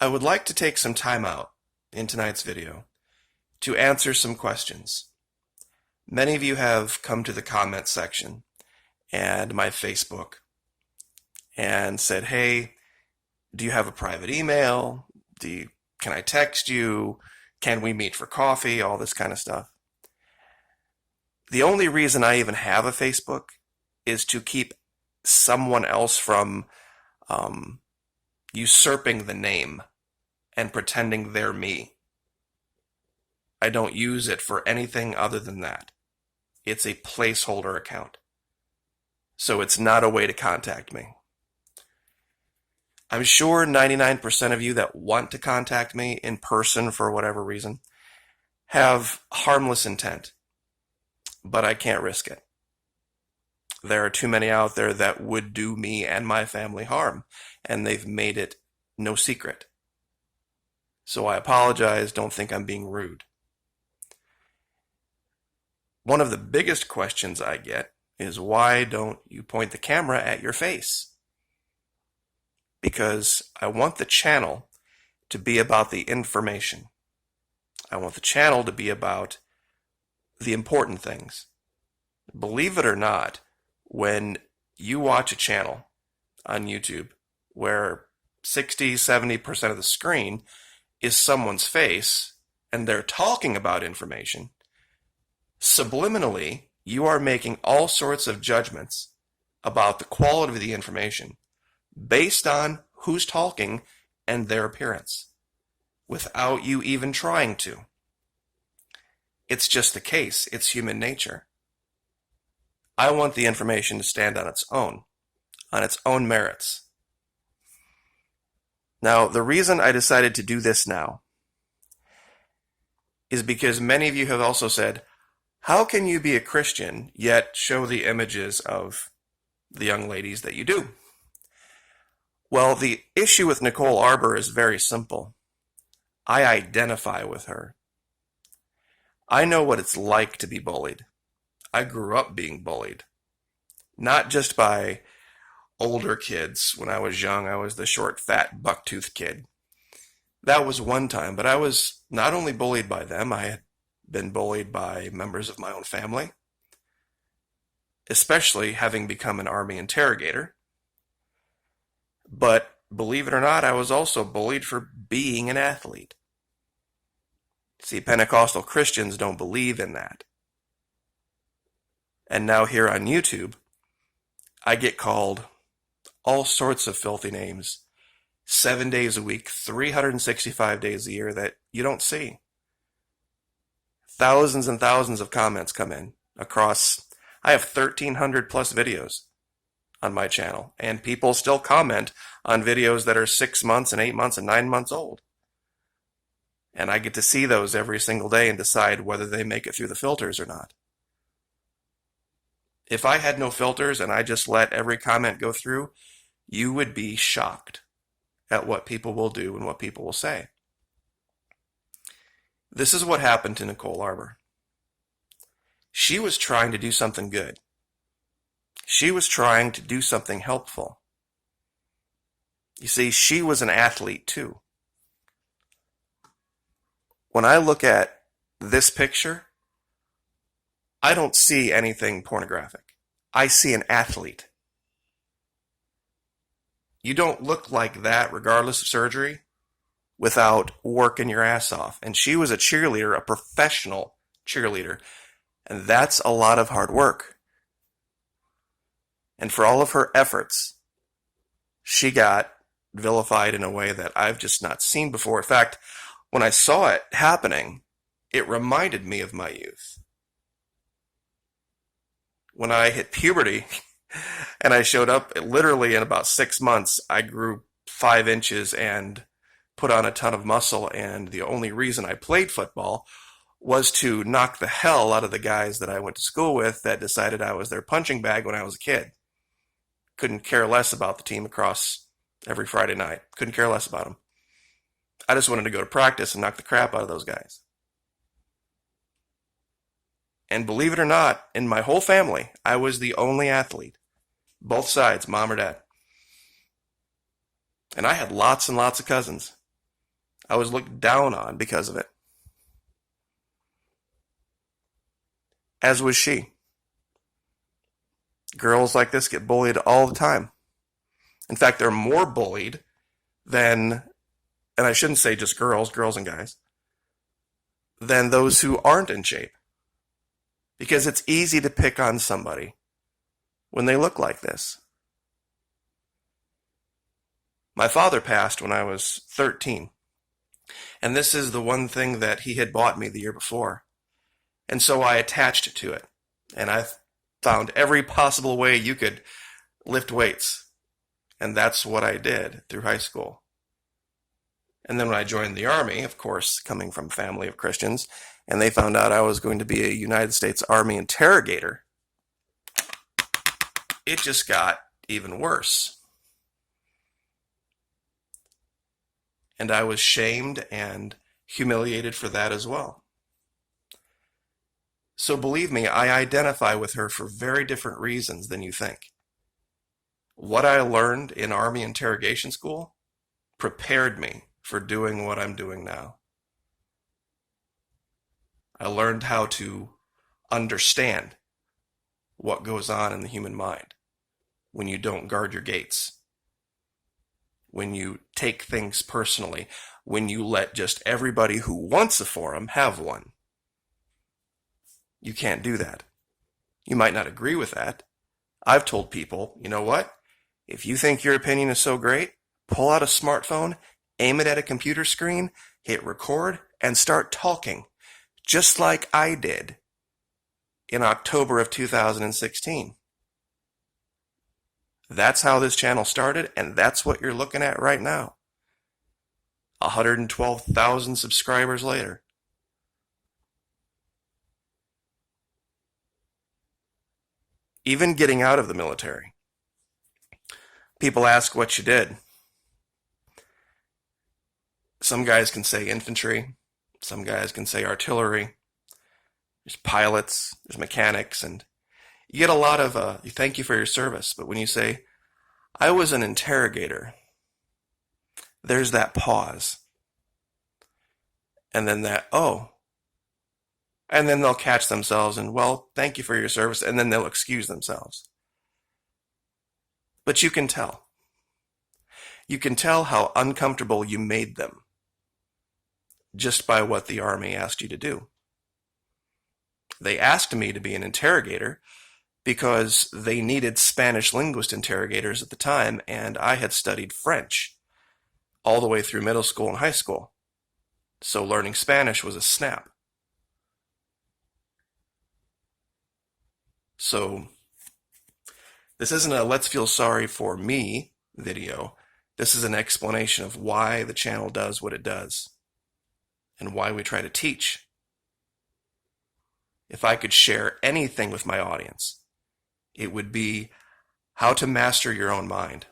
I would like to take some time out in tonight's video to answer some questions. Many of you have come to the comment section and my Facebook and said, hey, do you have a private email? Can I text you? Can we meet for coffee? All this kind of stuff. The only reason I even have a Facebook is to keep someone else from usurping the name and pretending they're me. I don't use it for anything other than that. It's a placeholder account. So it's not a way to contact me. I'm sure 99% of you that want to contact me in person for whatever reason have harmless intent, but I can't risk it. There are too many out there that would do me and my family harm, and they've made it no secret. So I apologize, don't think I'm being rude. One of the biggest questions I get is, why don't you point the camera at your face? Because I want the channel to be about the information. I want the channel to be about the important things. Believe it or not, when you watch a channel on YouTube where 60-70% of the screen is someone's face and they're talking about information, subliminally you are making all sorts of judgments about the quality of the information based on who's talking and their appearance, without you even trying to. It's just the case. It's human nature. I want the information to stand on its own merits. Now, the reason I decided to do this now is because many of you have also said, how can you be a Christian yet show the images of the young ladies that you do? Well, the issue with Nicole Arbour is very simple. I identify with her. I know what it's like to be bullied. I grew up being bullied. Not just by older kids. When I was young, I was the short, fat, buck-toothed kid. That was one time, but I was not only bullied by them, I had been bullied by members of my own family, especially having become an Army interrogator. But believe it or not, I was also bullied for being an athlete. See, Pentecostal Christians don't believe in that. And now here on YouTube, I get called all sorts of filthy names 7 days a week, 365 days a year that you don't see. Thousands and thousands of comments come in across. I have 1,300 plus videos on my channel, and people still comment on videos that are 6 months and 8 months and 9 months old. And I get to see those every single day and decide whether they make it through the filters or not. If I had no filters and I just let every comment go through, you would be shocked at what people will do and what people will say. This is what happened to Nicole Arbour. She was trying to do something good. She was trying to do something helpful. You see, she was an athlete too. When I look at this picture, I don't see anything pornographic. I see an athlete. You don't look like that regardless of surgery without working your ass off. And she was a cheerleader, a professional cheerleader. And that's a lot of hard work. And for all of her efforts, she got vilified in a way that I've just not seen before. In fact, when I saw it happening, it reminded me of my youth. When I hit puberty and I showed up, literally in about 6 months, I grew 5 inches and put on a ton of muscle. And the only reason I played football was to knock the hell out of the guys that I went to school with that decided I was their punching bag when I was a kid. Couldn't care less about the team across every Friday night. Couldn't care less about them. I just wanted to go to practice and knock the crap out of those guys. And believe it or not, in my whole family, I was the only athlete. Both sides, mom or dad. And I had lots and lots of cousins. I was looked down on because of it. As was she. Girls like this get bullied all the time. In fact, they're more bullied than, and I shouldn't say just girls and guys, than those who aren't in shape. Because it's easy to pick on somebody when they look like this. My father passed when I was 13. And this is the one thing that he had bought me the year before. And so I attached to it. And I found every possible way you could lift weights. And that's what I did through high school. And then when I joined the Army, of course, coming from a family of Christians, and they found out I was going to be a United States Army interrogator, it just got even worse. And I was shamed and humiliated for that as well. So believe me, I identify with her for very different reasons than you think. What I learned in Army interrogation school prepared me for doing what I'm doing now. I learned how to understand what goes on in the human mind when you don't guard your gates, when you take things personally, when you let just everybody who wants a forum have one. You can't do that. You might not agree with that. I've told people, you know what? If you think your opinion is so great, pull out a smartphone, aim it at a computer screen, hit record, and start talking, just like I did in October of 2016. That's how this channel started, and that's what you're looking at right now. 112,000 subscribers later. Even getting out of the military. People ask what you did. Some guys can say infantry. Some guys can say artillery. There's pilots. There's mechanics. And you get a lot of, thank you for your service. But when you say, I was an interrogator, there's that pause. And then that, oh. And then they'll catch themselves and, well, thank you for your service. And then they'll excuse themselves. But you can tell. You can tell how uncomfortable you made them just by what the Army asked you to do. They asked me to be an interrogator because they needed Spanish linguist interrogators at the time, and I had studied French all the way through middle school and high school. So learning Spanish was a snap. So this isn't a let's feel sorry for me video. This is an explanation of why the channel does what it does and why we try to teach. If I could share anything with my audience, it would be how to master your own mind,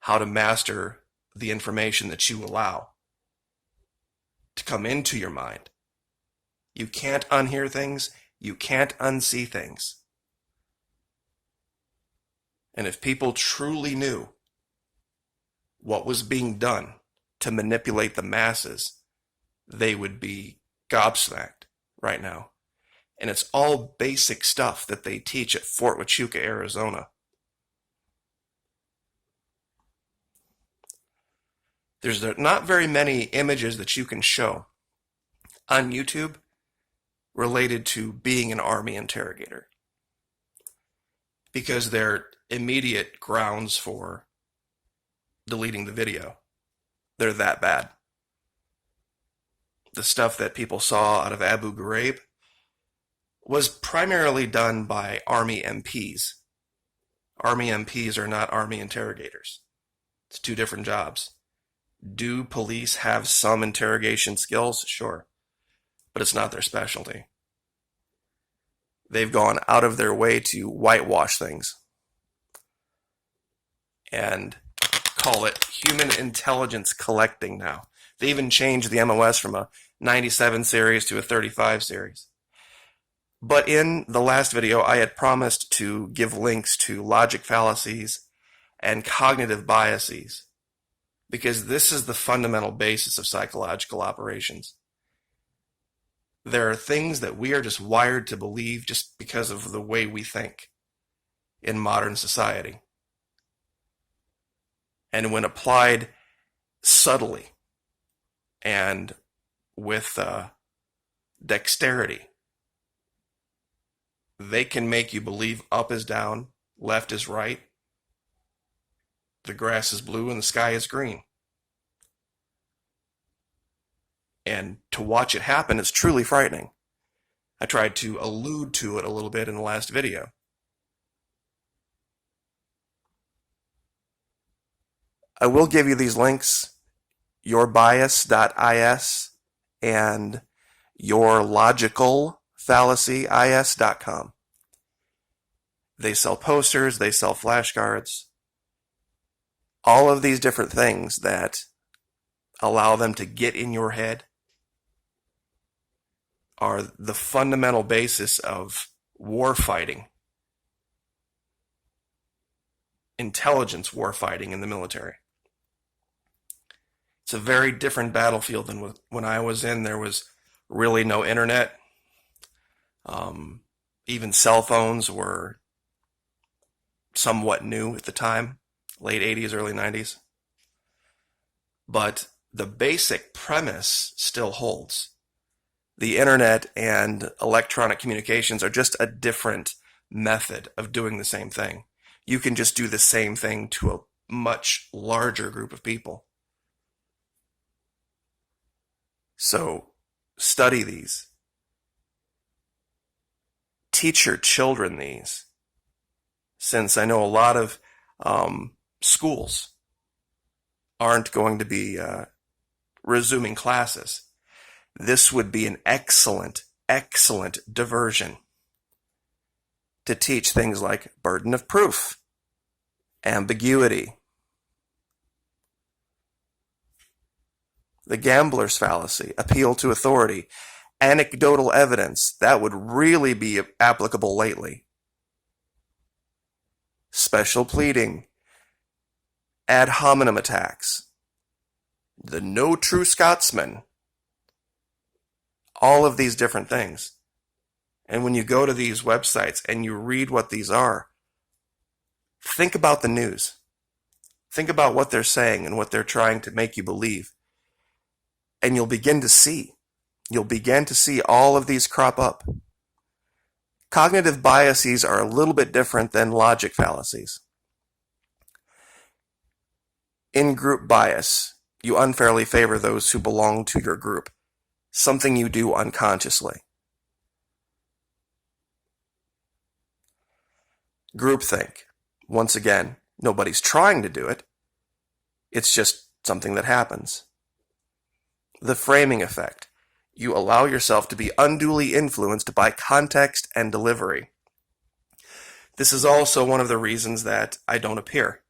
how to master the information that you allow to come into your mind. You can't unhear things. You can't unsee things. And if people truly knew what was being done to manipulate the masses, they would be gobsmacked right now. And it's all basic stuff that they teach at Fort Huachuca, Arizona. There's not very many images that you can show on YouTube related to being an Army interrogator, because they're immediate grounds for deleting the video. They're that bad. The stuff that people saw out of Abu Ghraib was primarily done by Army MPs. Army MPs are not Army interrogators. It's two different jobs. Do police have some interrogation skills? Sure. But it's not their specialty. They've gone out of their way to whitewash things and call it human intelligence collecting now. They even changed the MOS from a 97 series to a 35 series. But in the last video, I had promised to give links to logic fallacies and cognitive biases, because this is the fundamental basis of psychological operations. There are things that we are just wired to believe just because of the way we think in modern society. And when applied subtly and with dexterity, they can make you believe up is down, left is right, the grass is blue and the sky is green. And to watch it happen is truly frightening. I tried to allude to it a little bit in the last video. I will give you these links, yourbias.is and yourlogicalfallacyis.com. They sell posters, they sell flashcards, all of these different things that allow them to get in your head are the fundamental basis of war fighting, intelligence war fighting in the military. It's a very different battlefield than when I was in. There was really no internet. Even cell phones were somewhat new at the time, late 80s, early 90s. But the basic premise still holds. The internet and electronic communications are just a different method of doing the same thing. You can just do the same thing to a much larger group of people. So study these. Teach your children these. Since I know a lot of schools aren't going to be resuming classes, this would be an excellent diversion to teach things like burden of proof, ambiguity, the gambler's fallacy, appeal to authority, anecdotal evidence. That would really be applicable lately. Special pleading, ad hominem attacks, the no true Scotsman, all of these different things. And when you go to these websites and you read what these are, think about the news. Think about what they're saying and what they're trying to make you believe. And you'll begin to see all of these crop up. Cognitive biases are a little bit different than logic fallacies. In group bias, you unfairly favor those who belong to your group, something you do unconsciously. Groupthink, once again, nobody's trying to do it. It's just something that happens. The framing effect. You allow yourself to be unduly influenced by context and delivery. This is also one of the reasons that I don't appear.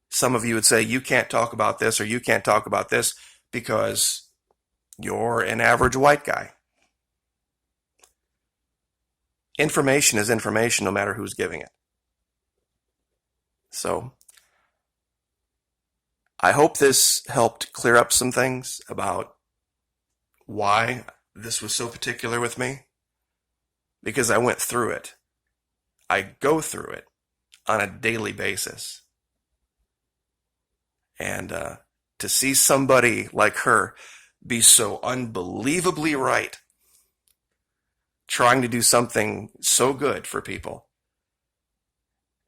Some of you would say, you can't talk about this or you can't talk about this because you're an average white guy. Information is information no matter who's giving it. So, I hope this helped clear up some things about why this was so particular with me, because I went through it. I go through it on a daily basis. And to see somebody like her be so unbelievably right, trying to do something so good for people,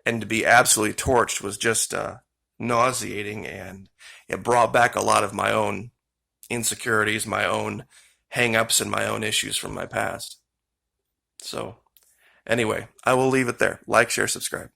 and to be absolutely torched was just nauseating, and it brought back a lot of my own insecurities, my own hang-ups, and my own issues from my past. So, anyway, I will leave it there. Like, share, subscribe.